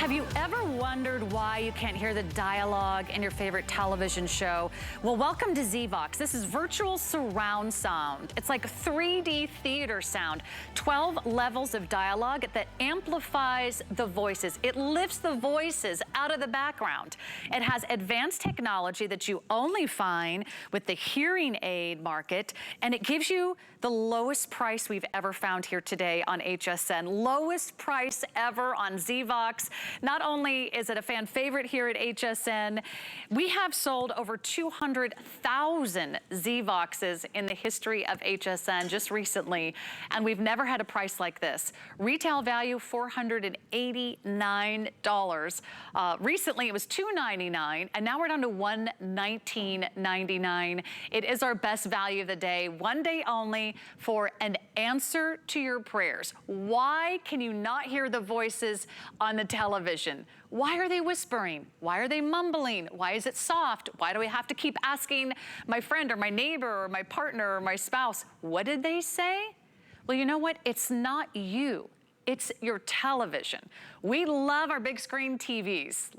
Have you ever wondered why you can't hear the dialogue in your favorite television show? Well, welcome to ZVOX. This is virtual surround sound. It's like 3D theater sound. 12 levels of dialogue that amplifies the voices. It lifts the voices out of the background. It has advanced technology that you only find with the hearing aid market, and it gives you the lowest price we've ever found here today on HSN. Lowest price ever on ZVOX. Not only is it a fan favorite here at HSN, we have sold over 200,000 ZVOXs in the history of HSN just recently, and we've never had a price like this. Retail value, $489. Recently, it was $299, and now we're down to $119.99. It is our best value of the day, one day only, for an answer to your prayers. Why can you not hear the voices on the television? Why are they whispering? Why are they mumbling? Why is it soft? Why do we have to keep asking my friend or my neighbor or my partner or my spouse, what did they say? Well, you know what? It's not you. It's your television. We love our big screen TVs.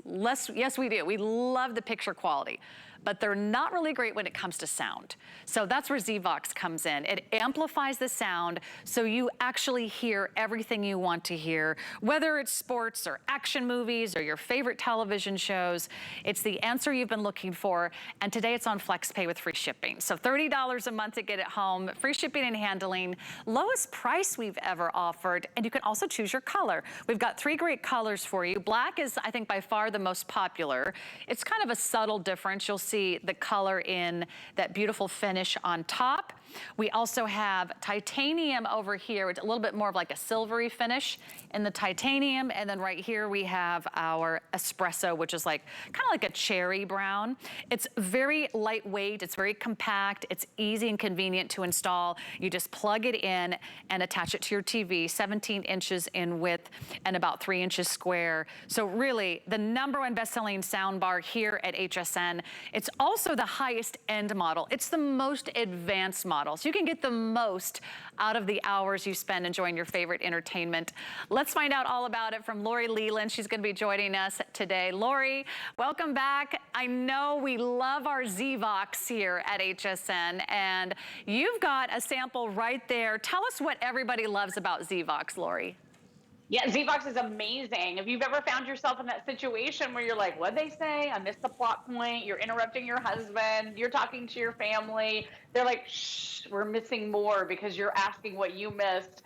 Yes, we do. We love the picture quality, but they're not really great when it comes to sound. So that's where ZVOX comes in. It amplifies the sound so you actually hear everything you want to hear, whether it's sports or action movies or your favorite television shows. It's the answer you've been looking for, and today it's on FlexPay with free shipping. So $30 a month to get it home, free shipping and handling, lowest price we've ever offered, and you can also choose your color. We've got 3 great colors for you. Black is, I think, by far the most popular. It's kind of a subtle difference. You'll see the color in that beautiful finish on top. We also have titanium over here. It's a little bit more of like a silvery finish in the titanium. And then right here we have our espresso, which is like kind of like a cherry brown. It's very lightweight. It's very compact. It's easy and convenient to install. You just plug it in and attach it to your TV, 17 inches in width and about 3 inches square. So really the #1 best-selling soundbar here at HSN. It's also the highest end model. It's the most advanced model. So you can get the most out of the hours you spend enjoying your favorite entertainment. Let's find out all about it from Lori Leland. She's gonna be joining us today. Lori, welcome back. I know we love our ZVOX here at HSN, and you've got a sample right there. Tell us what everybody loves about ZVOX, Lori. Yeah, ZVOX is amazing. If you've ever found yourself in that situation where you're like, what'd they say? I missed the plot point. You're interrupting your husband. You're talking to your family. They're like, shh, we're missing more because you're asking what you missed.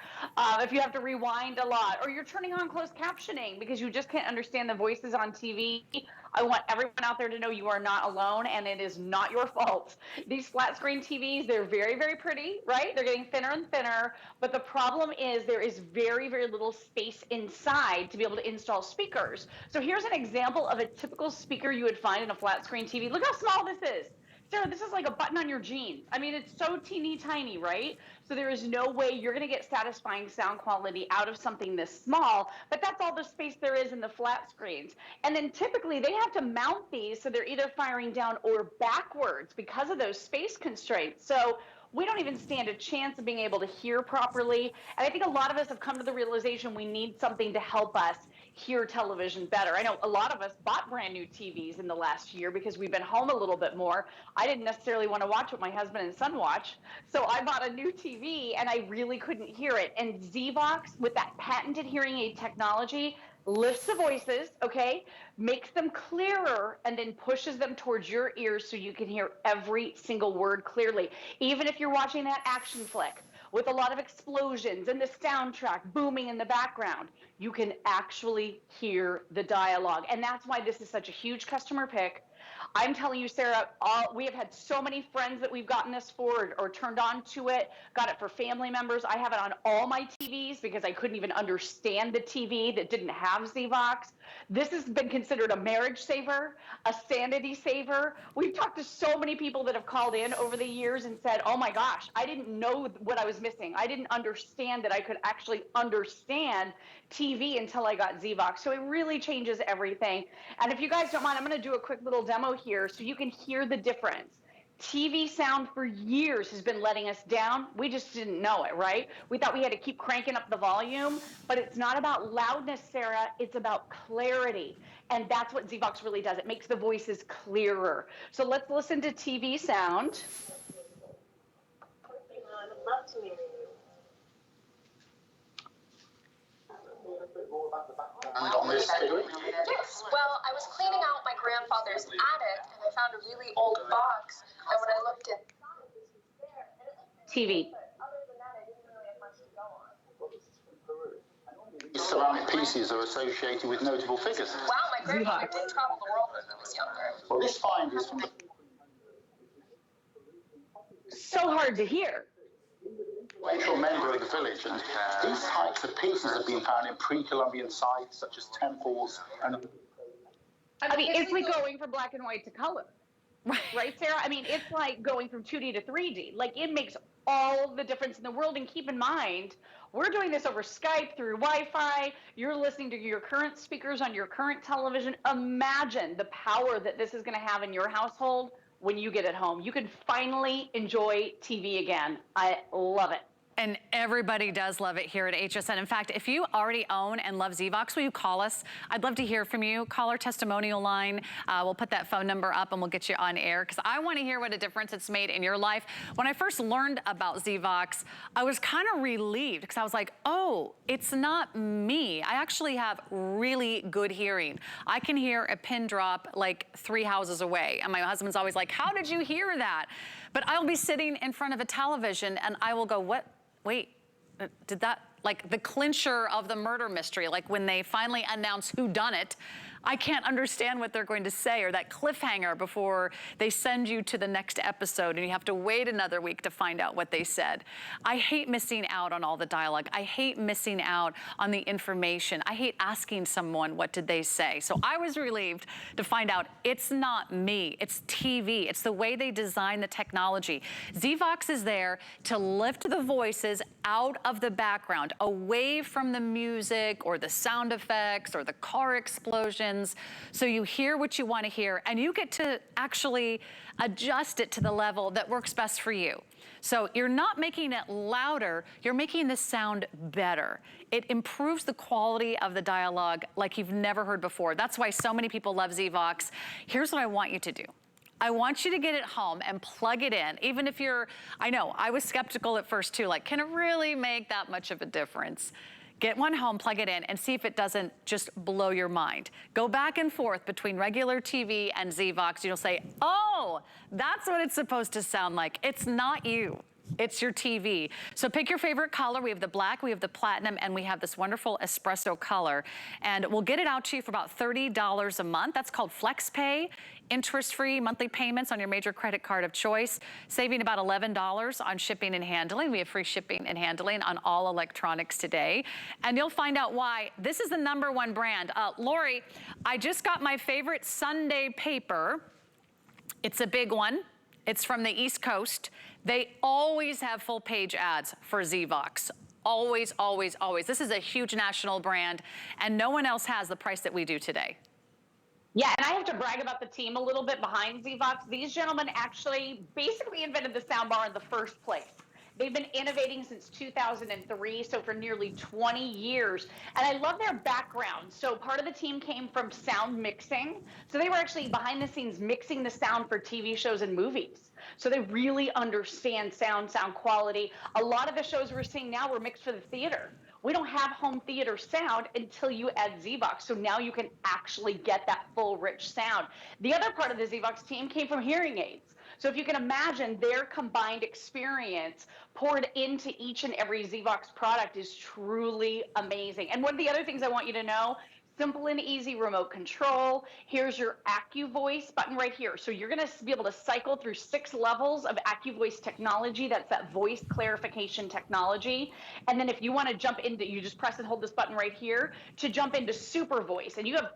If you have to rewind a lot, or you're turning on closed captioning because you just can't understand the voices on TV, I want everyone out there to know you are not alone, and it is not your fault. These flat screen TVs, they're very, very pretty, right? They're getting thinner and thinner, but the problem is there is very, very little space inside to be able to install speakers. So here's an example of a typical speaker you would find in a flat screen TV. Look how small this is. Sarah, this is like a button on your jeans. I mean, it's so teeny tiny, right? So there is no way you're gonna get satisfying sound quality out of something this small, but that's all the space there is in the flat screens. And then typically they have to mount these so they're either firing down or backwards because of those space constraints. So we don't even stand a chance of being able to hear properly. And I think a lot of us have come to the realization we need something to help us hear television better. I know a lot of us bought brand new TVs in the last year because we've been home a little bit more. I didn't necessarily want to watch what my husband and son watch, so I bought a new TV and I really couldn't hear it. And ZVOX, with that patented hearing aid technology, lifts the voices, okay, makes them clearer, and then pushes them towards your ears so you can hear every single word clearly. Even if you're watching that action flick with a lot of explosions and the soundtrack booming in the background, you can actually hear the dialogue. And that's why this is such a huge customer pick. I'm telling you, Sarah, we have had so many friends that we've gotten this for or turned on to it, got it for family members. I have it on all my TVs because I couldn't even understand the TV that didn't have ZVOX. This has been considered a marriage saver, a sanity saver. We've talked to so many people that have called in over the years and said, oh my gosh, I didn't know what I was missing. I didn't understand that I could actually understand TV until I got ZVOX. So it really changes everything. And if you guys don't mind, I'm going to do a quick little demo here so you can hear the difference. TV sound for years has been letting us down. We just didn't know it, right? We thought we had to keep cranking up the volume, but it's not about loudness, Sarah. It's about clarity. And that's what ZVOX really does. It makes the voices clearer. So let's listen to TV sound. On this Yes, well, I was cleaning out my grandfather's attic and I found a really old box. And when I looked at TV. These ceramic pieces are associated with notable figures. wow, my grandfather did travel the world when he was younger. Well, this find is from the So hard to hear. influential member of the village, and these types of pieces have been found in pre-Columbian sites such as temples and. I mean, it's like going from black and white to color. Right, Sarah? I mean, it's like going from 2D to 3D. Like, it makes all the difference in the world. And keep in mind, we're doing this over Skype, through Wi-Fi. You're listening to your current speakers on your current television. Imagine the power that this is going to have in your household when you get it home. You can finally enjoy TV again. I love it. And everybody does love it here at HSN. In fact, if you already own and love ZVOX, will you call us? I'd love to hear from you. Call our testimonial line. We'll put that phone number up and we'll get you on air because I want to hear what a difference it's made in your life. When I first learned about ZVOX, I was kind of relieved because I was like, oh, it's not me. I actually have really good hearing. I can hear a pin drop like 3 houses away. And my husband's always like, how did you hear that? But I'll be sitting in front of a television and I will go, what? Wait, did that, like the clincher of the murder mystery, like when they finally announce who done it, I can't understand what they're going to say, or that cliffhanger before they send you to the next episode and you have to wait another week to find out what they said. I hate missing out on all the dialogue. I hate missing out on the information. I hate asking someone, what did they say? So I was relieved to find out it's not me, it's TV. It's the way they design the technology. ZVOX is there to lift the voices out of the background, away from the music or the sound effects or the car explosion, so you hear what you want to hear and you get to actually adjust it to the level that works best for you. So you're not making it louder, you're making the sound better. It improves the quality of the dialogue like you've never heard before. That's why so many people love ZVOX. Here's what I want you to do. I want you to get it home and plug it in, even if you're, I know, I was skeptical at first too, like, can it really make that much of a difference? Get one home, plug it in, and see if it doesn't just blow your mind. Go back and forth between regular TV and ZVOX. You'll say, oh, that's what it's supposed to sound like. It's not you. It's your TV. So pick your favorite color. We have the black, we have the platinum, and we have this wonderful espresso color. And we'll get it out to you for about $30 a month. That's called FlexPay. Interest-free monthly payments on your major credit card of choice, saving about $11 on shipping and handling. We have free shipping and handling on all electronics today. And you'll find out why this is the #1 brand. Lori, I just got my favorite Sunday paper. It's a big one. It's from the East Coast. They always have full page ads for ZVOX. Always, always, always. This is a huge national brand and no one else has the price that we do today. Yeah, and I have to brag about the team a little bit behind ZVOX. These gentlemen actually basically invented the soundbar in the first place. They've been innovating since 2003, so for nearly 20 years. And I love their background. So part of the team came from sound mixing. So they were actually behind the scenes mixing the sound for TV shows and movies. So they really understand sound quality. A lot of the shows we're seeing now were mixed for the theater. We don't have home theater sound until you add ZVOX. So now you can actually get that full rich sound. The other part of the ZVOX team came from hearing aids. So if you can imagine, their combined experience poured into each and every ZVOX product is truly amazing. And one of the other things I want you to know, simple and easy remote control. Here's your AccuVoice button right here. So you're going to be able to cycle through 6 levels of AccuVoice technology. That's that voice clarification technology. And then if you want to jump into, you just press and hold this button right here to jump into SuperVoice. And you have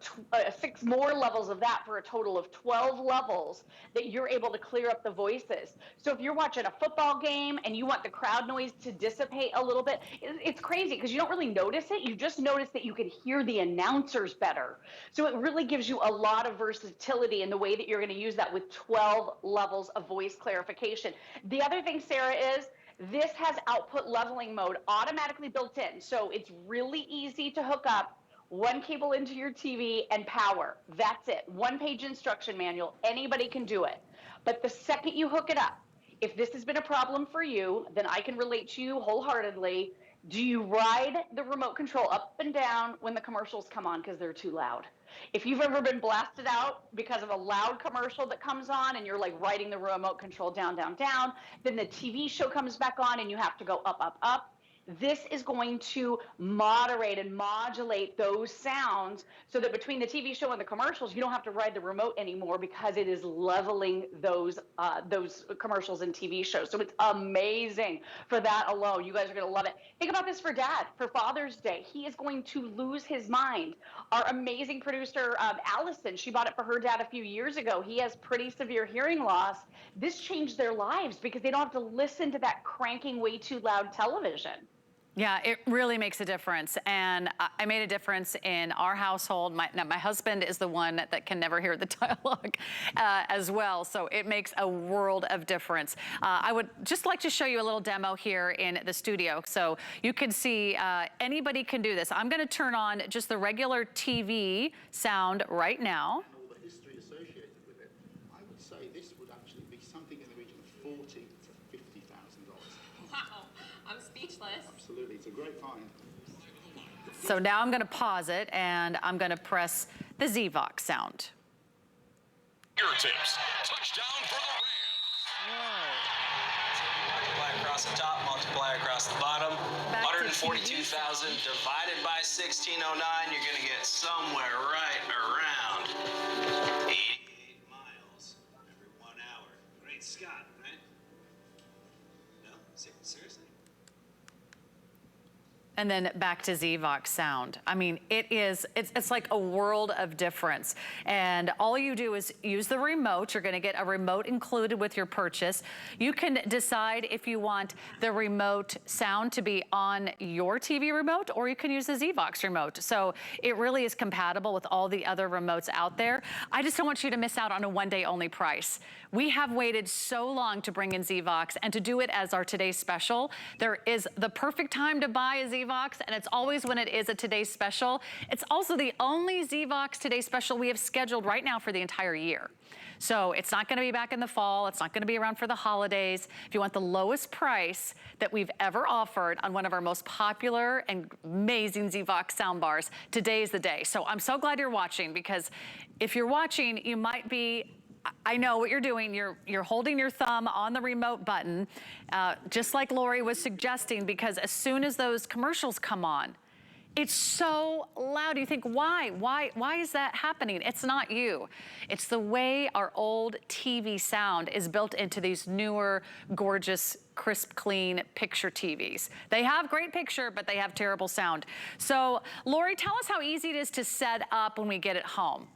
6 more levels of that for a total of 12 levels that you're able to clear up the voices. So if you're watching a football game and you want the crowd noise to dissipate a little bit, it's crazy because you don't really notice it. You just notice that you can hear the announcer answers better. So it really gives you a lot of versatility in the way that you're going to use that with 12 levels of voice clarification. The other thing, Sarah, is this has output leveling mode automatically built in. So it's really easy to hook up. One cable into your TV and power. That's it. One-page instruction manual. Anybody can do it. But the second you hook it up, if this has been a problem for you, then I can relate to you wholeheartedly. Do you ride the remote control up and down when the commercials come on because they're too loud? If you've ever been blasted out because of a loud commercial that comes on and you're like riding the remote control down, down, down, then the TV show comes back on and you have to go up, up, up. This is going to moderate and modulate those sounds so that between the TV show and the commercials, you don't have to ride the remote anymore because it is leveling those commercials and TV shows. So it's amazing for that alone. You guys are going to love it. Think about this for Dad, for Father's Day. He is going to lose his mind. Our amazing producer, Allison, she bought it for her dad a few years ago. He has pretty severe hearing loss. This changed their lives because they don't have to listen to that cranking way too loud television. Yeah, it really makes a difference. And I made a difference in our household. My husband is the one that can never hear the dialogue as well. So it makes a world of difference. I would just like to show you a little demo here in the studio. So you can see anybody can do this. I'm going to turn on just the regular TV sound right now. All the history associated with it. I would say this would actually be something in the region of $40,000 to $50,000. Wow, I'm speechless. Absolutely, it's a great find. So now I'm going to pause it and I'm going to press the ZVOX sound. Tips. Touchdown for the Rams. Multiply across the top, multiply across the bottom. Back to 142,000 divided by 1609, you're going to get somewhere right around 88 miles every 1 hour. Great Scott, right? No? Seriously? And then back to ZVOX sound. I mean, it's like a world of difference. And all you do is use the remote. You're gonna get a remote included with your purchase. You can decide if you want the remote sound to be on your TV remote, or you can use the ZVOX remote. So it really is compatible with all the other remotes out there. I just don't want you to miss out on a one-day only price. We have waited so long to bring in ZVOX, and to do it as our today's special, there is the perfect time to buy a ZVOX, and it's always when it is a today's special. It's also the only ZVOX today's special we have scheduled right now for the entire year. So it's not gonna be back in the fall, it's not gonna be around for the holidays. If you want the lowest price that we've ever offered on one of our most popular and amazing ZVOX soundbars, today's the day. So I'm so glad you're watching, because if you're watching, you might be, I know what you're doing. You're holding your thumb on the remote button, just like Lori was suggesting, because as soon as those commercials come on, it's so loud. You think, why is that happening? It's not you. It's the way our old TV sound is built into these newer, gorgeous, crisp, clean picture TVs. They have great picture, but they have terrible sound. So Lori, tell us how easy it is to set up when we get it home.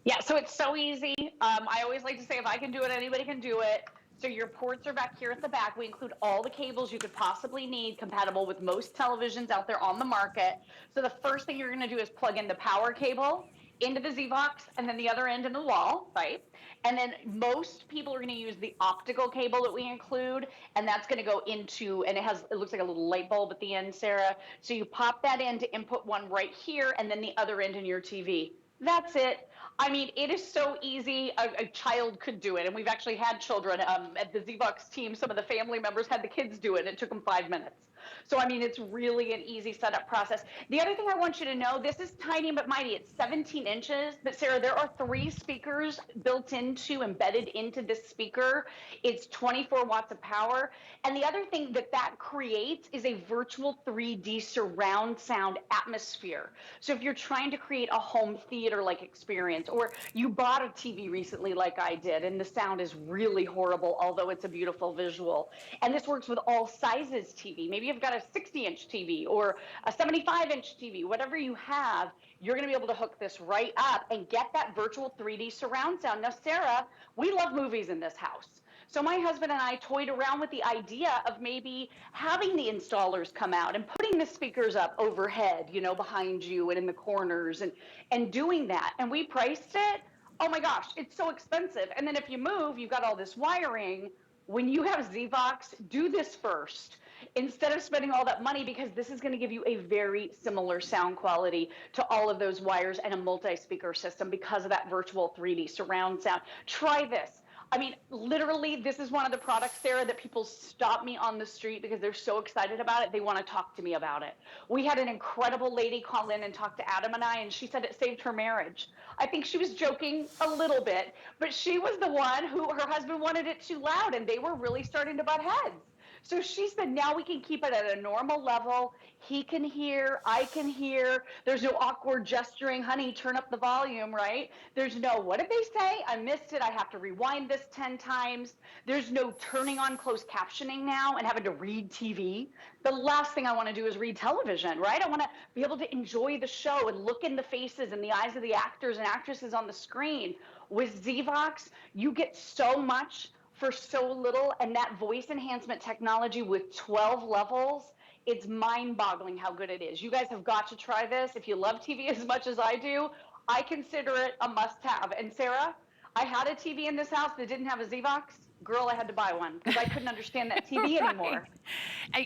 Yeah, so it's so easy. I always like to say, if I can do it, anybody can do it. So your ports are back here at the back. We include all the cables you could possibly need, compatible with most televisions out there on the market. So the first thing you're gonna do is plug in the power cable into the ZVOX, and then the other end in the wall, right? And then most people are gonna use the optical cable that we include, and that's gonna go into, and it looks like a little light bulb at the end, Sarah. So you pop that in to input one right here, and then the other end in your TV. That's it. I mean, it is so easy. A child could do it. And we've actually had children at the ZVOX team. Some of the family members had the kids do it, and it took them 5 minutes. So, I mean, it's really an easy setup process. The other thing I want you to know, this is tiny but mighty. It's 17 inches. But, Sarah, there are 3 speakers embedded into this speaker. It's 24 watts of power. And the other thing that creates is a virtual 3D surround sound atmosphere. So if you're trying to create a home theater-like experience, or you bought a TV recently like I did, and the sound is really horrible, although it's a beautiful visual. And this works with all sizes TV. Maybe you've got a 60-inch TV or a 75-inch TV, whatever you have, you're going to be able to hook this right up and get that virtual 3D surround sound. Now, Sarah, we love movies in this house. So my husband and I toyed around with the idea of maybe having the installers come out and putting the speakers up overhead, you know, behind you and in the corners, and doing that. And we priced it. Oh my gosh, it's so expensive. And then if you move, you've got all this wiring. When you have ZVOX, do this first instead of spending all that money, because this is going to give you a very similar sound quality to all of those wires and a multi-speaker system because of that virtual 3D surround sound. Try this. I mean, literally, this is one of the products, Sarah, that people stop me on the street because they're so excited about it. They want to talk to me about it. We had an incredible lady call in and talk to Adam and I, and she said it saved her marriage. I think she was joking a little bit, but she was the one who her husband wanted it too loud, and they were really starting to butt heads. So she said, now we can keep it at a normal level. He can hear, I can hear. There's no awkward gesturing, honey, turn up the volume, right? There's no, what did they say? I missed it. I have to rewind this 10 times. There's no turning on closed captioning now and having to read TV. The last thing I want to do is read television, right? I want to be able to enjoy the show and look in the faces and the eyes of the actors and actresses on the screen. With ZVOX, you get so much for so little, and that voice enhancement technology with 12 levels, it's mind-boggling how good it is. You guys have got to try this. If you love TV as much as I do, I consider it a must-have. And Sarah, I had a TV in this house that didn't have a ZVOX. Girl, I had to buy one because I couldn't understand that TV anymore.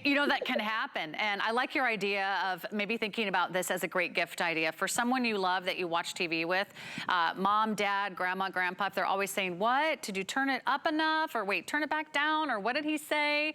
You know, that can happen. And I like your idea of maybe thinking about this as a great gift idea for someone you love that you watch TV with. Mom, dad, grandma, grandpa, if they're always saying, what? Did you turn it up enough? Or wait, turn it back down? Or what did he say?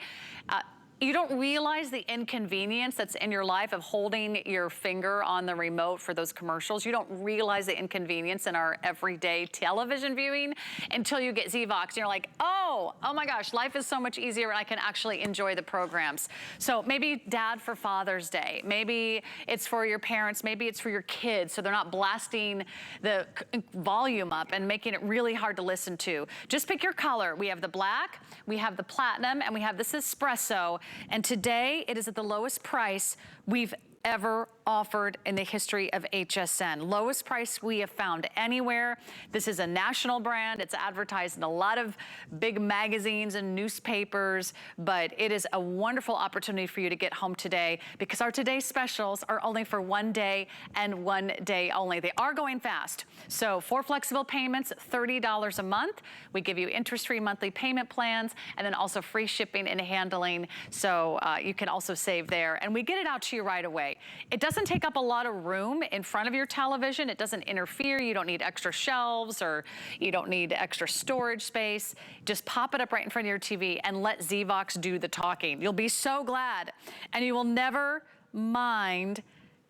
You don't realize the inconvenience that's in your life of holding your finger on the remote for those commercials. You don't realize the inconvenience in our everyday television viewing until you get ZVOX. And you're like, oh my gosh, life is so much easier and I can actually enjoy the programs. So maybe dad for Father's Day. Maybe it's for your parents. Maybe it's for your kids so they're not blasting the volume up and making it really hard to listen to. Just pick your color. We have the black, we have the platinum, and we have this espresso. And today it is at the lowest price we've ever offered in the history of HSN. Lowest price we have found anywhere. This is a national brand. It's advertised in a lot of big magazines and newspapers, but it is a wonderful opportunity for you to get home today because our today's specials are only for one day and one day only. They are going fast. So 4 flexible payments, $30 a month. We give you interest-free monthly payment plans and then also free shipping and handling. So you can also save there. And we get it out to you right away. It doesn't take up a lot of room in front of your television. It doesn't interfere. You don't need extra shelves or you don't need extra storage space. Just pop it up right in front of your TV and let ZVOX do the talking. You'll be so glad and you will never mind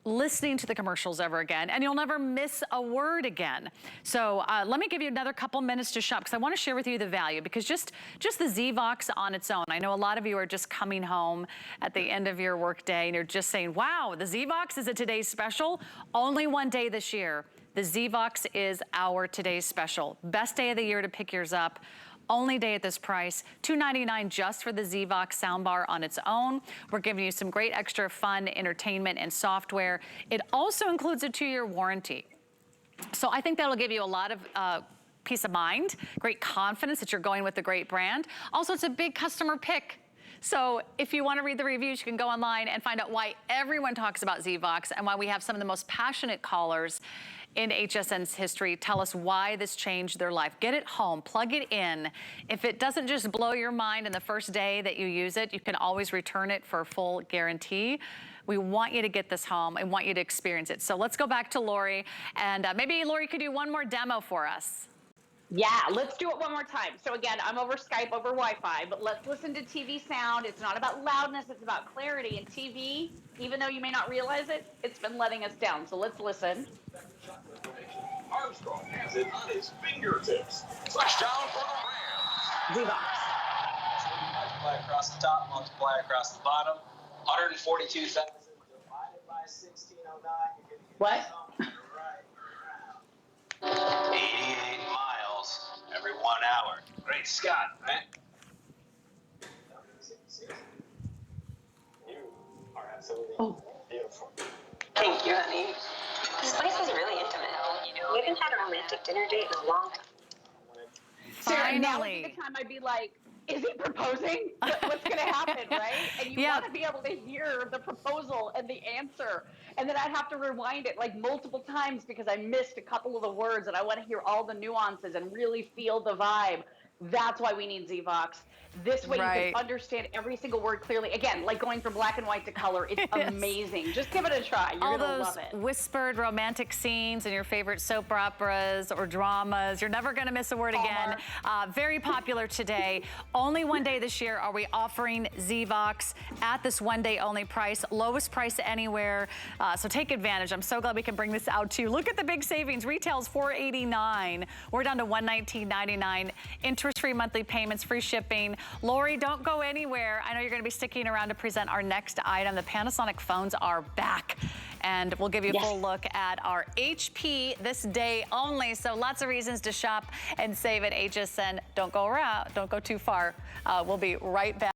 listening to the commercials ever again, and you'll never miss a word again. So let me give you another couple minutes to shop because I want to share with you the value because just the ZVOX on its own, I know a lot of you are just coming home at the end of your work day and you're just saying, wow, the ZVOX is a today's special. Only one day this year. The ZVOX is our today's special. Best day of the year to pick yours up. Only day at this price, $299 just for the ZVOX soundbar on its own. We're giving you some great extra fun, entertainment, and software. It also includes a 2-year warranty. So I think that'll give you a lot of peace of mind, great confidence that you're going with a great brand. Also, it's a big customer pick. So if you want to read the reviews, you can go online and find out why everyone talks about ZVOX and why we have some of the most passionate callers in HSN's history tell us why this changed their life. Get it home, plug it in. If it doesn't just blow your mind in the first day that you use it, you can always return it for a full guarantee. We want you to get this home and want you to experience it. So let's go back to Lori, and maybe Lori could do one more demo for us. Yeah, let's do it one more time. So again, I'm over Skype, over Wi-Fi, but let's listen to TV sound. It's not about loudness, it's about clarity. And TV, even though you may not realize it, it's been letting us down. So let's listen. Armstrong has it on his fingertips. Touchdown for the Rams. ZVOX. Multiply across the top, multiply across the bottom. 142,000 divided by 1609. You're going to get What? right around 88 miles every 1 hour. Great Scott, right? You are absolutely beautiful. Thank you, honey. This place is really intimate. We haven't had a romantic dinner date in a long time. Sarah, now would Finally. be the time I'd be like, is he proposing? What's going to happen, right? And you want to be able to hear the proposal and the answer. And then I'd have to rewind it like multiple times because I missed a couple of the words, and I want to hear all the nuances and really feel the vibe. That's why we need ZVOX. This way you can understand every single word clearly. Again, like going from black and white to color. It's amazing. Just give it a try. You're going to love it. All those whispered romantic scenes in your favorite soap operas or dramas. You're never going to miss a word again. Very popular today. Only one day this year are we offering ZVOX at this one day only price. Lowest price anywhere. So take advantage. I'm so glad we can bring this out to you. Look at the big savings. Retail's $489. We're down to $119.99. Interest-free monthly payments, free shipping. Lori, don't go anywhere. I know you're going to be sticking around to present our next item. The Panasonic phones are back. And we'll give you a full look at our HP this day only. So lots of reasons to shop and save at HSN. Don't go around. Don't go too far. We'll be right back.